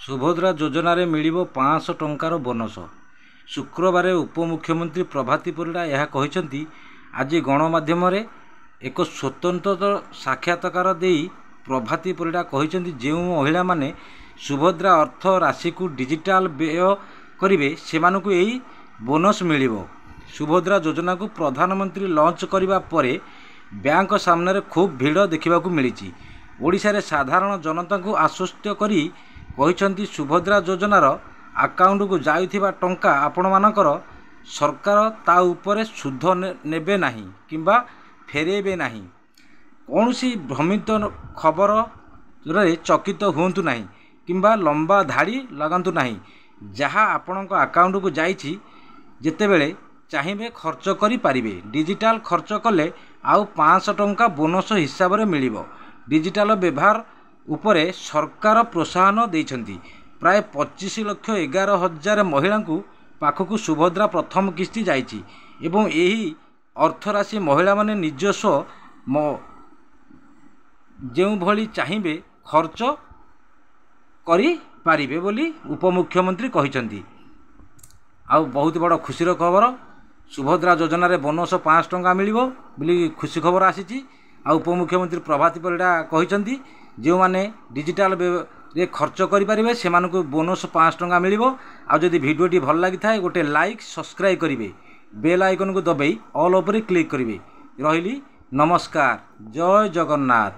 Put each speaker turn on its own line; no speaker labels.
ସୁଭଦ୍ରା ଯୋଜନାରେ ମିଳିବ 500 ଟଙ୍କାର ବୋନସ। ଶୁକ୍ରବାର ଉପମୁଖ୍ୟମନ୍ତ୍ରୀ ପ୍ରଭାତୀ ପରିଡ଼ା ଏହା କହିଛନ୍ତି। ଆଜି ଗଣମାଧ୍ୟମରେ ଏକ ସ୍ୱତନ୍ତ୍ର ସାକ୍ଷାତକାର ଦେଇ ପ୍ରଭାତୀ ପରିଡ଼ା କହିଛନ୍ତି, ଯେଉଁ ମହିଳାମାନେ ସୁଭଦ୍ରା ଅର୍ଥ ରାଶିକୁ ଡିଜିଟାଲ ବ୍ୟୟ କରିବେ ସେମାନଙ୍କୁ ଏହି ବୋନସ ମିଳିବ। ସୁଭଦ୍ରା ଯୋଜନାକୁ ପ୍ରଧାନମନ୍ତ୍ରୀ ଲଞ୍ଚ କରିବା ପରେ ବ୍ୟାଙ୍କ ସାମ୍ନାରେ ଖୁବ୍ ଭିଡ଼ ଦେଖିବାକୁ ମିଳିଛି। ଓଡ଼ିଶାରେ ସାଧାରଣ ଜନତାଙ୍କୁ ଆଶ୍ୱସ୍ତ କରି କହିଛନ୍ତି, ସୁଭଦ୍ରା ଯୋଜନାର ଆକାଉଣ୍ଟକୁ ଯାଉଥିବା ଟଙ୍କା ଆପଣମାନଙ୍କର ସରକାର ତା ଉପରେ ସୁଧ ନେବେ ନାହିଁ କିମ୍ବା ଫେରାଇବେ ନାହିଁ। କୌଣସି ଭ୍ରମିତ ଖବରରେ ଚକିତ ହୁଅନ୍ତୁ ନାହିଁ କିମ୍ବା ଲମ୍ବା ଧାଡ଼ି ଲଗାନ୍ତୁ ନାହିଁ। ଯାହା ଆପଣଙ୍କ ଆକାଉଣ୍ଟକୁ ଯାଇଛି ଯେତେବେଳେ ଚାହିଁବେ ଖର୍ଚ୍ଚ କରିପାରିବେ। ଡିଜିଟାଲ ଖର୍ଚ୍ଚ କଲେ ଆଉ 500 ଟଙ୍କା ବୋନସ ହିସାବରେ ମିଳିବ। ଡିଜିଟାଲ ବ୍ୟବହାର ଉପରେ ସରକାର ପ୍ରୋତ୍ସାହନ ଦେଇଛନ୍ତି। ପ୍ରାୟ 25,11,000 ମହିଳାଙ୍କୁ ପାଖକୁ ସୁଭଦ୍ରା ପ୍ରଥମ କିସ୍ତି ଯାଇଛି ଏବଂ ଏହି ଅର୍ଥରାଶି ମହିଳାମାନେ ନିଜସ୍ୱ ଯେଉଁଭଳି ଚାହିଁବେ ଖର୍ଚ୍ଚ କରିପାରିବେ ବୋଲି ଉପମୁଖ୍ୟମନ୍ତ୍ରୀ କହିଛନ୍ତି। ଆଉ ବହୁତ ବଡ଼ ଖୁସିର ଖବର, ସୁଭଦ୍ରା ଯୋଜନାରେ ବୋନସ 500 ଟଙ୍କା ମିଳିବ ବୋଲି ଖୁସି ଖବର ଆସିଛି। ଆଉ ଉପମୁଖ୍ୟମନ୍ତ୍ରୀ ପ୍ରଭାତୀ ପରିଡ଼ା କହିଛନ୍ତି, ଯେଉଁମାନେ ଡିଜିଟାଲରେ ଖର୍ଚ୍ଚ କରିପାରିବେ ସେମାନଙ୍କୁ ବୋନସ 500 ଟଙ୍କା ମିଳିବ। ଆଉ ଯଦି ଭିଡ଼ିଓଟି ଭଲ ଲାଗିଥାଏ ଗୋଟେ ଲାଇକ୍, ସବସ୍କ୍ରାଇବ୍ କରିବେ, ବେଲ୍ ଆଇକନକୁ ଦବାଇ ଅଲ୍ ଉପରେ କ୍ଲିକ୍ କରିବେ। ରହିଲି, ନମସ୍କାର, ଜୟ ଜଗନ୍ନାଥ।